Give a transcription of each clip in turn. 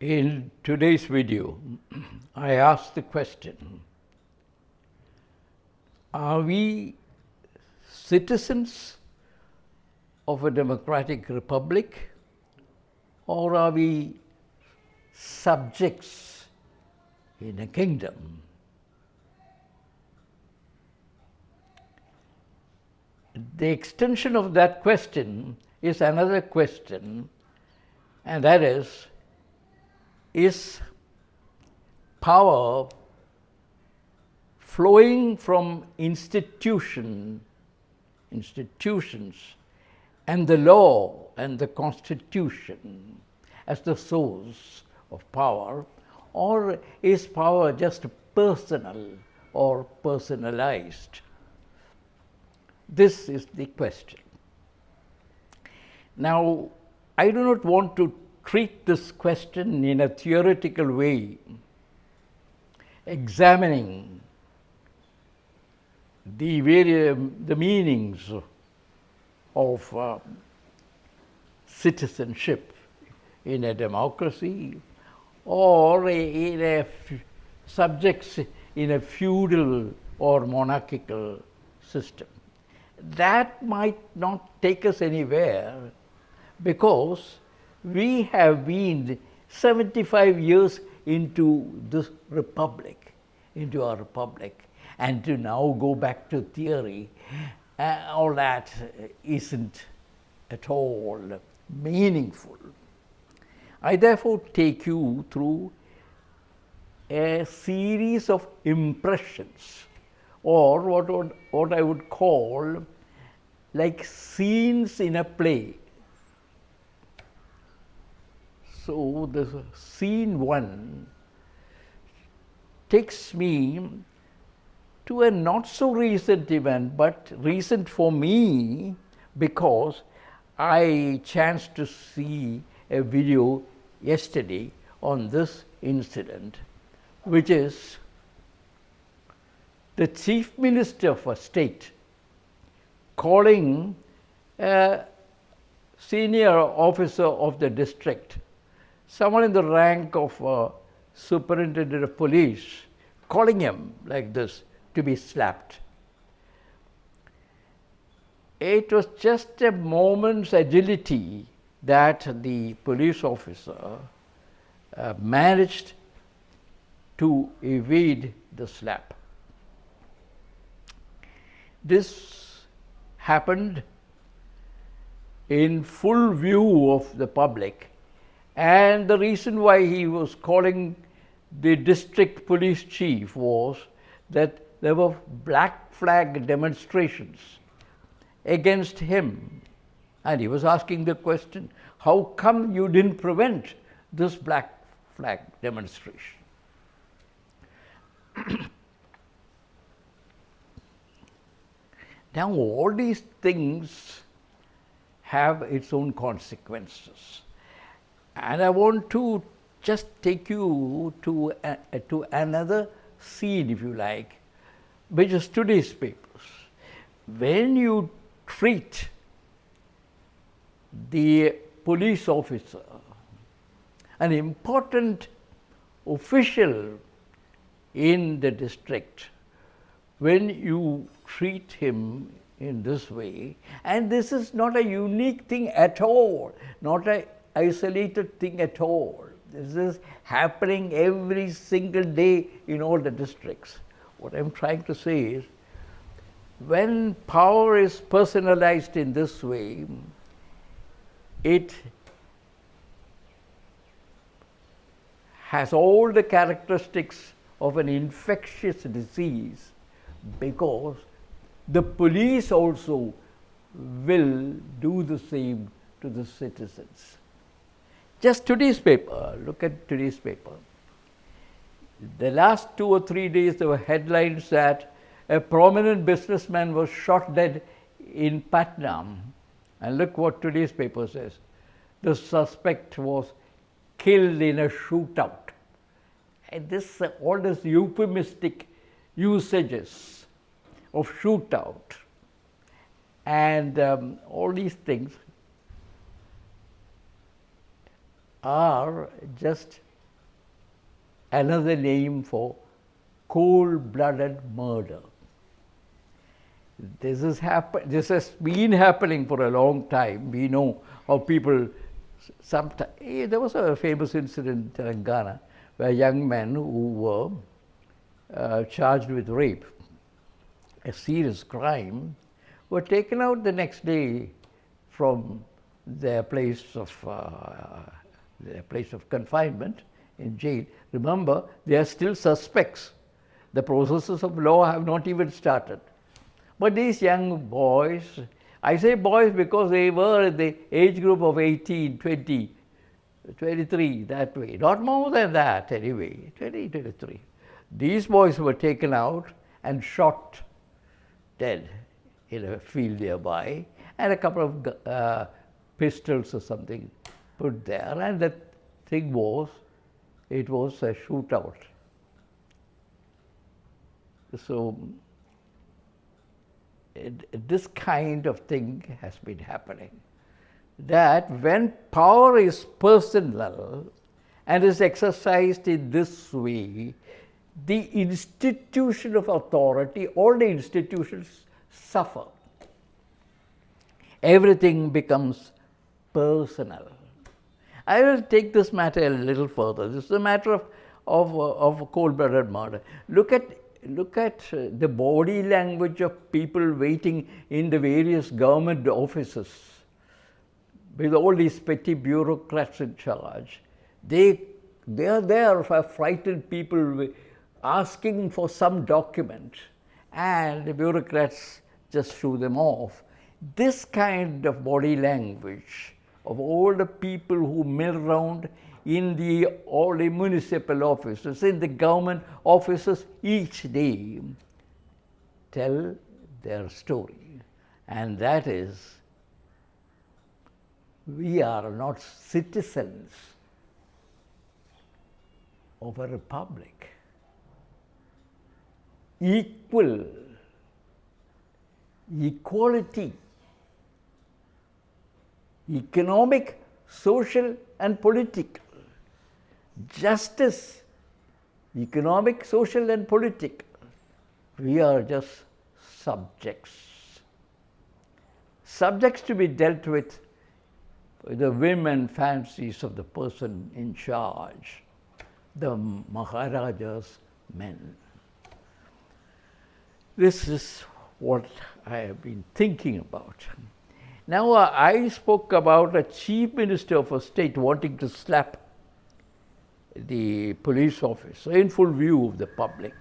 In today's video, I asked the question, are we citizens of a democratic republic or are we subjects in a kingdom? The extension of that question is another question, and that is power flowing from institutions and the law and the constitution as the source of power, or is power just personal or personalized? This is the question. Now, I do not want to treat this question in a theoretical way, examining the meanings of citizenship in a democracy or in subjects in a feudal or monarchical system. That might not take us anywhere, because we have been 75 years into this republic, into our republic, and to now go back to theory, all that isn't at all meaningful. I therefore take you through a series of impressions, or what I would call like scenes in a play. So the scene one takes me to a not so recent event, but recent for me because I chanced to see a video yesterday on this incident, which is the Chief Minister of a state calling a senior officer of the district, someone in the rank of superintendent of police, calling him like this to be slapped. It was just a moment's agility that the police officer managed to evade the slap. This happened in full view of the public, and the reason why he was calling the district police chief was that there were black flag demonstrations against him, and he was asking the question, how come you didn't prevent this black flag demonstration? Now, all these things have its own consequences, and I want to just take you to another scene, if you like, which is today's papers. When you treat the police officer, an important official in the district, when you treat him in this way, and this is not a unique thing at all, not an isolated thing at all. This is happening every single day in all the districts. What I'm trying to say is, when power is personalized in this way, it has all the characteristics of an infectious disease, because the police also will do the same to the citizens. Just today's paper, look at today's paper. The last 2 or 3 days there were headlines that a prominent businessman was shot dead in Patna. And look what today's paper says. The suspect was killed in a shootout. And this, all these euphemistic usages of shootout and all these things are just another name for cold-blooded murder. This has been happening for a long time. We know how people sometimes. There was a famous incident in Telangana where young men who were charged with rape, a serious crime, were taken out the next day from their place of confinement in jail. Remember, they are still suspects. The processes of law have not even started. But these young boys, I say boys because they were in the age group of 18, 20, 23, that way. Not more than that anyway, 20, 23. These boys were taken out and shot dead in a field nearby, and a couple of pistols or something put there, and the thing was, it was a shootout. So this kind of thing has been happening, that when power is personal and is exercised in this way, the institution of authority, all the institutions suffer. Everything becomes personal. I will take this matter a little further. This is a matter of cold-blooded murder. Look at the body language of people waiting in the various government offices with all these petty bureaucrats in charge. They are there for frightened people asking for some document, and the bureaucrats just shoo them off. This kind of body language of all the people who mill around in all the municipal offices, in the government offices each day, tell their story. And that is, we are not citizens of a republic. Equality, economic, social and political, justice, economic, social and political. We are just subjects. Subjects to be dealt with the whim and fancies of the person in charge, the Maharaja's men. This is what I have been thinking about. Now, I spoke about a chief minister of a state wanting to slap the police officer in full view of the public.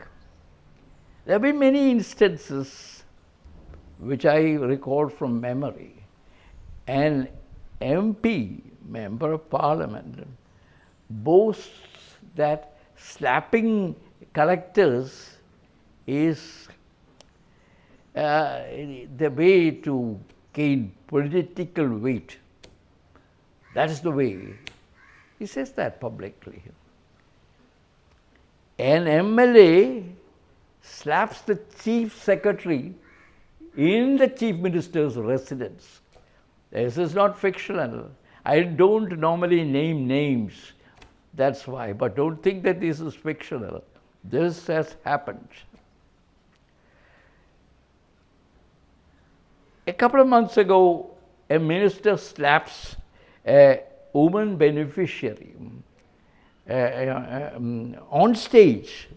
There have been many instances which I recall from memory. An MP, member of parliament, boasts that slapping collectors is the way to gain political weight. That is the way. He says that publicly. An MLA slaps the chief secretary in the chief minister's residence. This is not fictional. I don't normally name names, that's why, but don't think that this is fictional. This has happened. A couple of months ago, a minister slaps a woman beneficiary on stage.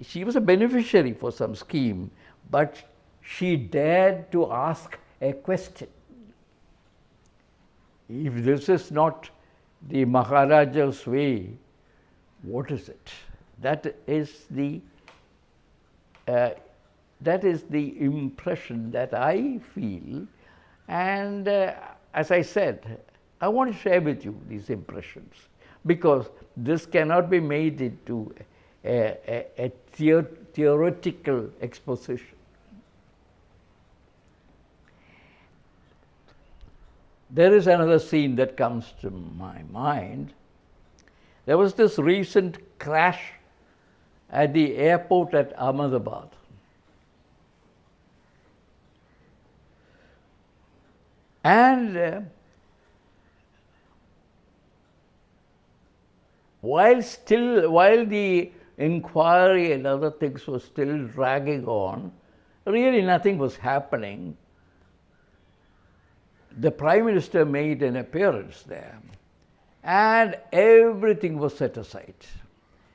She was a beneficiary for some scheme, but she dared to ask a question. If this is not the Maharaja's way, what is it? That is the impression that I feel, and as I said, I want to share with you these impressions, because this cannot be made into a theoretical exposition. There is another scene that comes to my mind. There was this recent crash at the airport at Ahmedabad. And while the inquiry and other things were still dragging on, really nothing was happening. The Prime Minister made an appearance there, and everything was set aside.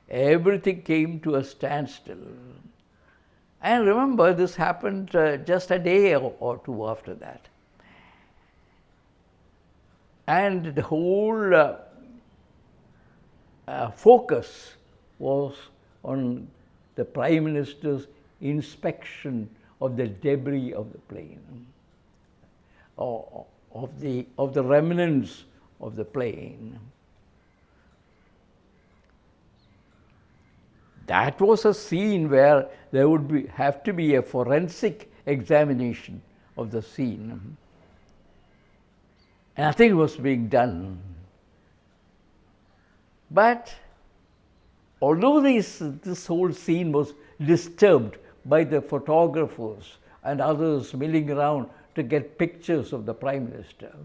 Everything came to a standstill. And remember, this happened just a day or two after that. And the whole focus was on the Prime Minister's inspection of the debris of the plane, or of the remnants of the plane. That was a scene where there would have to be a forensic examination of the scene. And nothing was being done. But although this whole scene was disturbed by the photographers and others milling around to get pictures of the Prime Minister,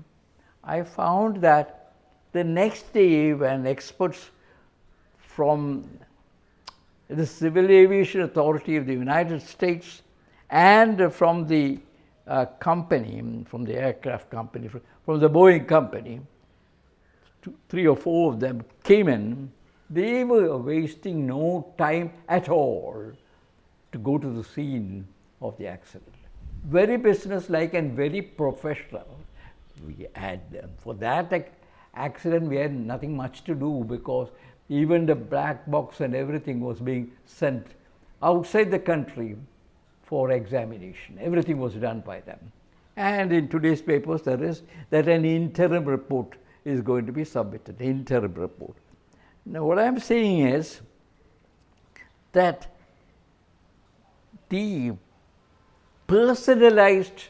I found that the next day, when experts from the Civil Aviation Authority of the United States and from the company, from the aircraft company, from the Boeing company, 3 or 4 of them came in, they were wasting no time at all to go to the scene of the accident. Very businesslike and very professional. We had, for that accident, we had nothing much to do, because even the black box and everything was being sent outside the country for examination. Everything was done by them. And in today's papers, there is that an interim report is going to be submitted, interim report. Now, what I am saying is that the personalized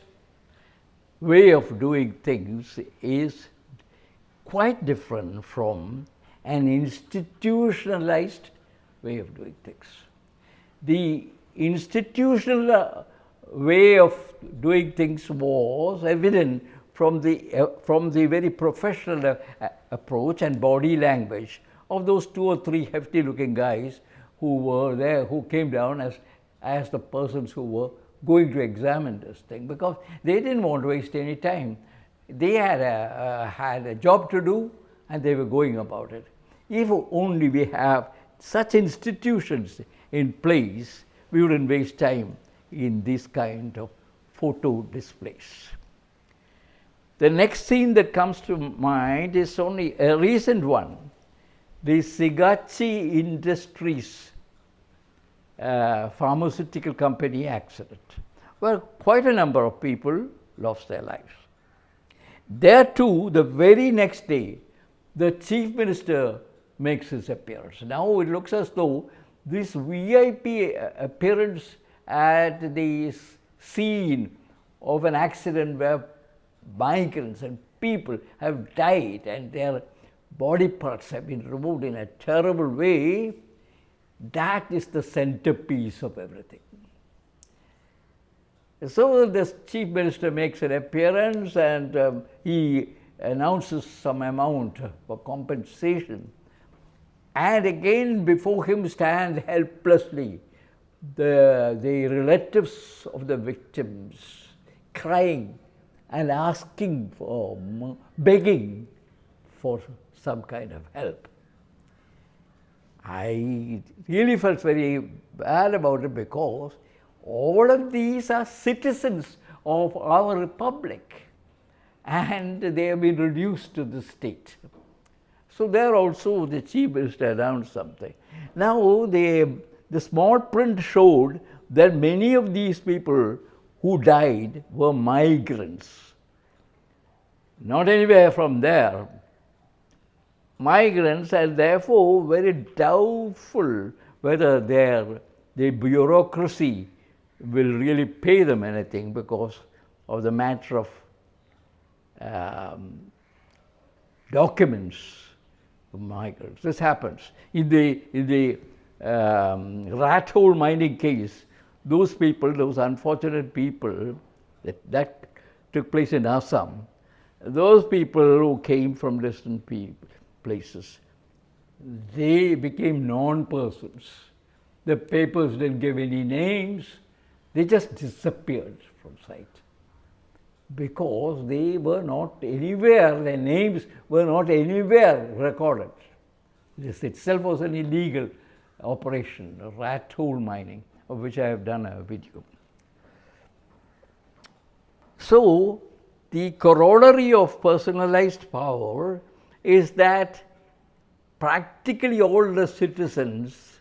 way of doing things is quite different from an institutionalized way of doing things. The institutional way of doing things was evident from the very professional approach and body language of those 2 or 3 hefty-looking guys who were there, who came down as the persons who were going to examine this thing, because they didn't want to waste any time. They had a job to do, and they were going about it. If only we have such institutions in place, we wouldn't waste time in this kind of photo displays. The next scene that comes to mind is only a recent one, the Sigachi Industries pharmaceutical company accident, where quite a number of people lost their lives. There too, the very next day, the Chief Minister makes his appearance. Now it looks as though this VIP appearance at the scene of an accident where migrants and people have died and their body parts have been removed in a terrible way, that is the centerpiece of everything. So the Chief Minister makes an appearance and he announces some amount for compensation. And again before him stand helplessly the relatives of the victims, crying and asking for, begging for some kind of help. I really felt very bad about it, because all of these are citizens of our republic and they have been reduced to the state. So there also the Chief Minister announced something. Now the small print showed that many of these people who died were migrants, not anywhere from there. Migrants, and therefore very doubtful whether the bureaucracy will really pay them anything because of the matter of documents of migrants. This happens. In the rat hole mining case, those people, those unfortunate people, that took place in Assam, those people who came from distant places, they became non-persons. The papers didn't give any names, they just disappeared from sight because they were not anywhere, their names were not anywhere recorded. This itself was an illegal operation, rat hole mining, of which I have done a video. So, the corollary of personalized power is that practically all the citizens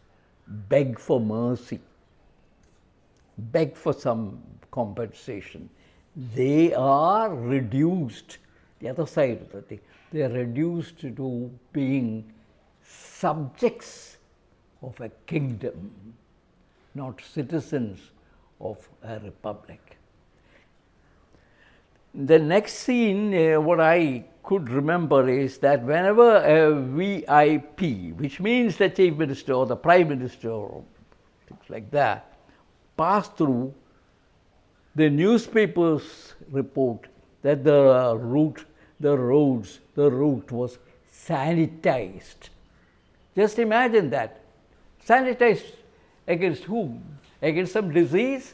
beg for mercy, beg for some compensation. They are reduced, the other side of the thing, they are reduced to being subjects of a kingdom, not citizens of a republic. The next scene, what I could remember is that whenever a VIP, which means the chief minister or the prime minister or things like that, passed through, the newspapers report that the route was sanitized. Just imagine that. Sanitized against whom? Against some disease?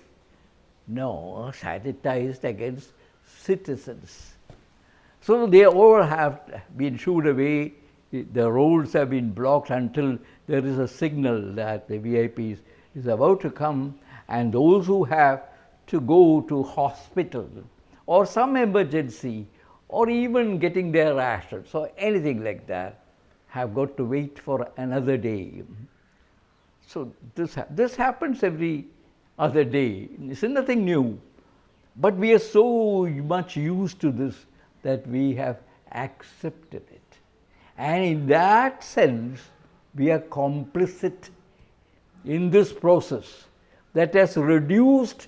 No, sanitized against citizens. So they all have been shooed away, the roads have been blocked until there is a signal that the VIP is about to come, and those who have to go to hospital or some emergency or even getting their rations or anything like that have got to wait for another day. So this happens every other day. It's nothing new. But we are so much used to this that we have accepted it. And in that sense, we are complicit in this process that has reduced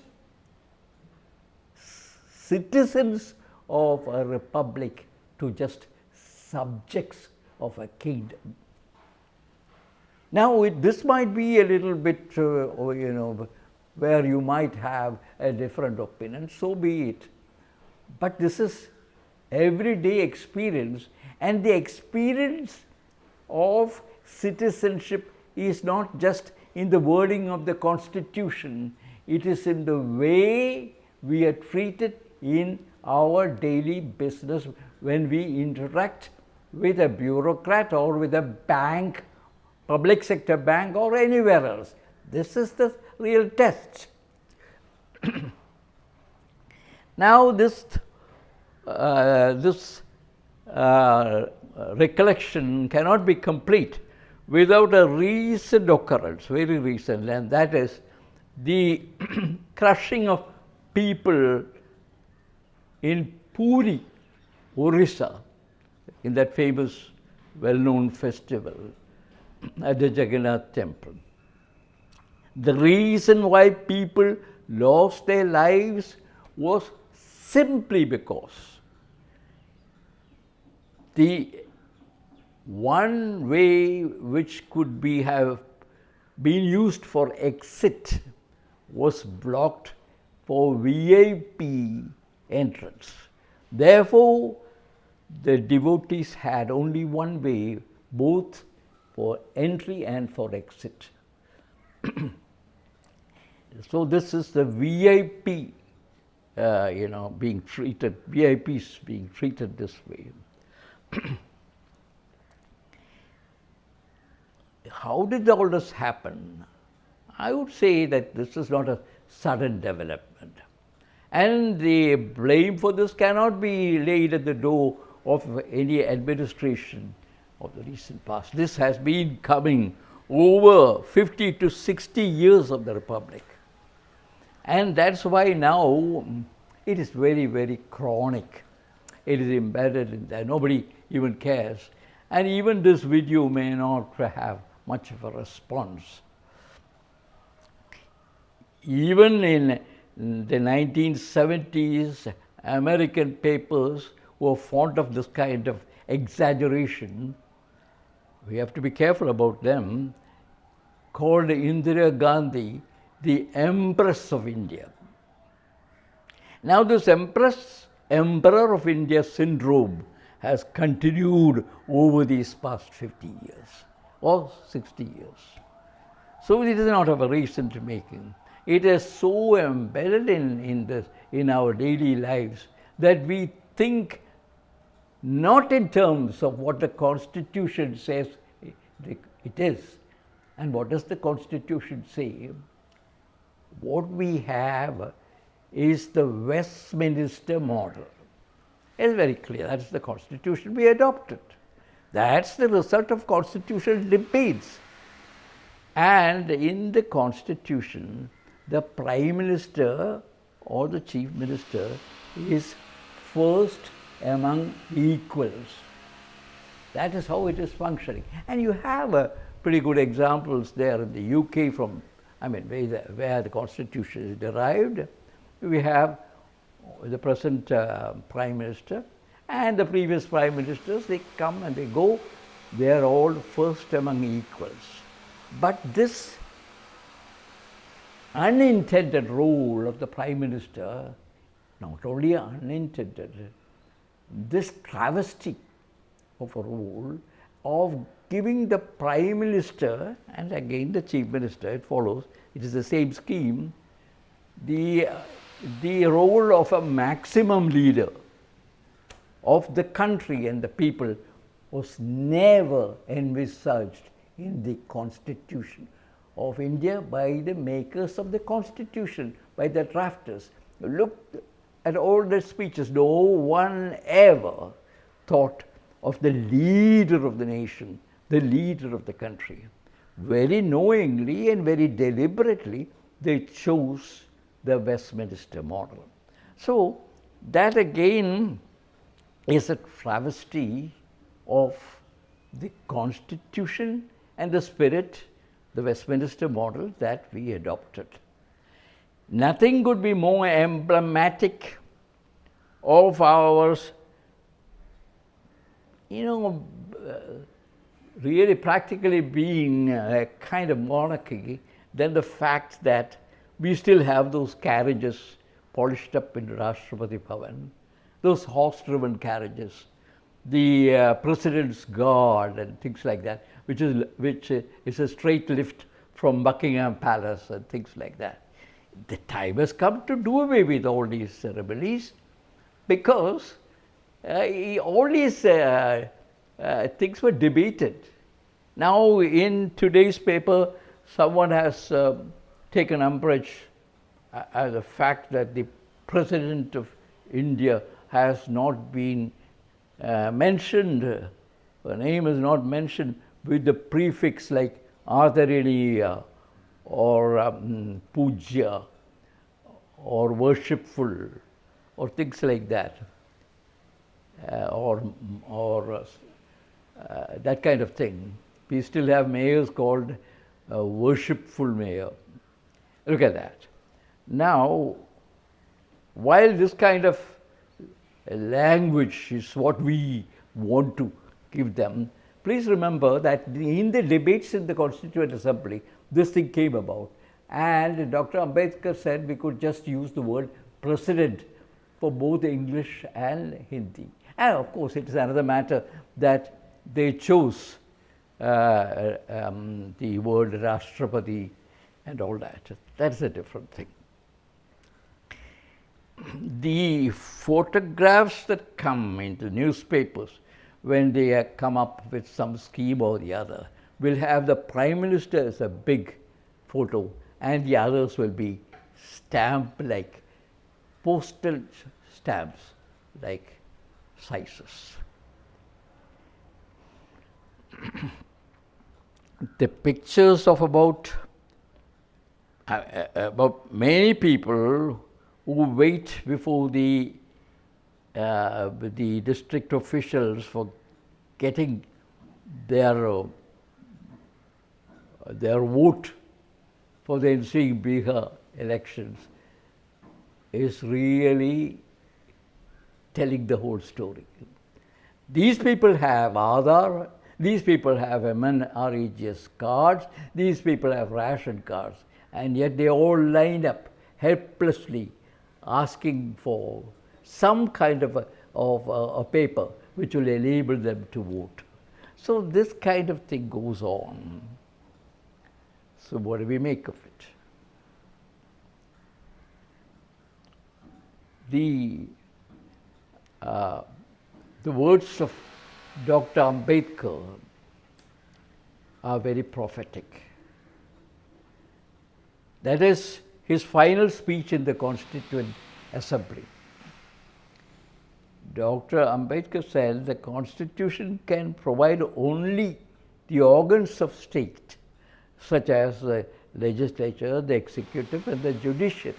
citizens of a republic to just subjects of a kingdom. Now, this might be a little bit, where you might have a different opinion, so be it. But this is everyday experience, and the experience of citizenship is not just in the wording of the Constitution, it is in the way we are treated in our daily business when we interact with a bureaucrat or with a bank, public sector bank or anywhere else. This is the real test. Now this recollection cannot be complete without a recent occurrence, very recent, and that is the crushing of people in Puri, Orissa, in that famous, well-known festival at the Jagannath temple. The reason why people lost their lives was simply because the one way which could have been used for exit was blocked for VIP entrance. Therefore, the devotees had only one way, both for entry and for exit. So this is the VIP, being treated, VIPs being treated this way. How did all this happen? I would say that this is not a sudden development. And the blame for this cannot be laid at the door of any administration of the recent past. This has been coming over 50 to 60 years of the Republic. And that's why now it is very, very chronic. It is embedded in there. Nobody even cares. And even this video may not have much of a response. Even in the 1970s, American papers were fond of this kind of exaggeration. We have to be careful about them. Called Indira Gandhi the Empress of India. Now this Emperor of India syndrome has continued over these past 50 years. or 60 years. So it is not of a recent making. It is so embedded in our daily lives that we think not in terms of what the Constitution says it is. And what does the Constitution say? What we have is the Westminster model. It's very clear. That's the Constitution we adopted. That's the result of constitutional debates. And in the Constitution, the Prime Minister or the Chief Minister is first among equals. That is how it is functioning. And you have pretty good examples there in the UK from, where the Constitution is derived. We have the present Prime Minister and the previous Prime Ministers. They come and they go. They are all first among equals. But this unintended role of the Prime Minister, not only unintended, this travesty of a role of giving the Prime Minister and again the Chief Minister, it follows, it is the same scheme, the role of a maximum leader of the country and the people was never envisaged in the Constitution of India by the makers of the Constitution, by the drafters. Look at all the speeches. No one ever thought of the leader of the nation, the leader of the country. Very knowingly and very deliberately, they chose the Westminster model. So that again is a travesty of the Constitution and the spirit, the Westminster model that we adopted. Nothing could be more emblematic of ours, really practically being a kind of monarchy than the fact that we still have those carriages polished up in Rashtrapati Bhavan, those horse-driven carriages, the President's Guard and things like that, which is a straight lift from Buckingham Palace and things like that. The time has come to do away with all these ceremonies because all these things were debated. Now in today's paper, someone has taken umbrage at the fact that the President of India has not been mentioned, her name is not mentioned with the prefix like Adharaniya or Pujya or worshipful or things like that, or that kind of thing. We still have mayors called worshipful mayor. Look at that. Now, while this kind of language is what we want to give them, please remember that in the debates in the Constituent Assembly, this thing came about. And Dr. Ambedkar said we could just use the word president for both English and Hindi. And of course, it is another matter that they chose the word Rashtrapati and all that. That's a different thing. The photographs that come into newspapers when they come up with some scheme or the other will have the Prime Minister as a big photo and the others will be stamped like postal stamps, like sizes. The pictures of about many people who wait before the district officials for getting their vote for the ensuing Bihar elections is really telling the whole story. These people have Aadhaar, these people have MNREGS cards, these people have ration cards, and yet they all line up helplessly asking for some kind of a paper which will enable them to vote. So this kind of thing goes on. So what do we make of it? The words of Dr. Ambedkar are very prophetic. That is his final speech in the Constituent Assembly. Dr. Ambedkar said the Constitution can provide only the organs of state, such as the legislature, the executive, and the judiciary.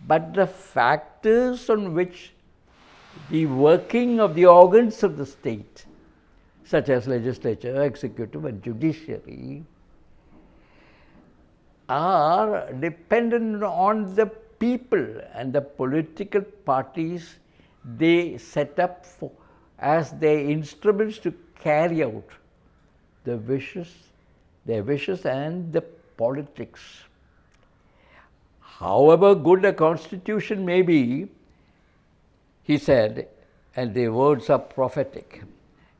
But the factors on which the working of the organs of the state, such as legislature, executive, and judiciary, are dependent on the people and the political parties they set up for, as their instruments to carry out their wishes and the politics. However good a constitution may be, he said, and the words are prophetic,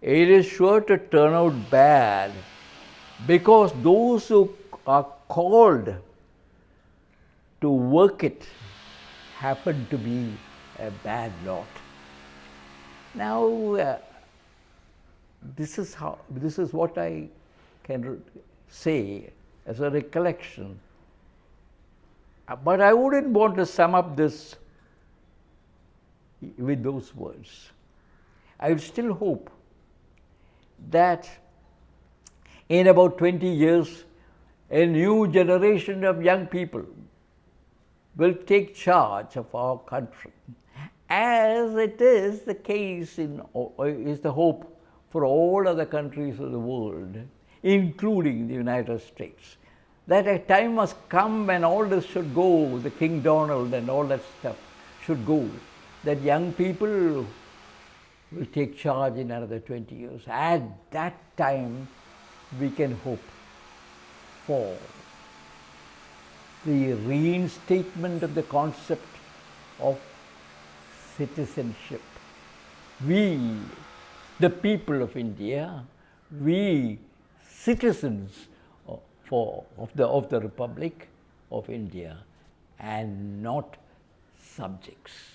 it is sure to turn out bad because those who are called to work it happen to be a bad lot. Now, this is what I can say as a recollection. But I wouldn't want to sum up this with those words. I would still hope that in about 20 years, a new generation of young people will take charge of our country, as it is the case is the hope for all other countries of the world, including the United States. That a time must come when all this should go, the King Donald and all that stuff should go, that young people will take charge in another 20 years. At that time, we can hope for the reinstatement of the concept of citizenship. We, the people of India, we citizens of the Republic of India, and not subjects.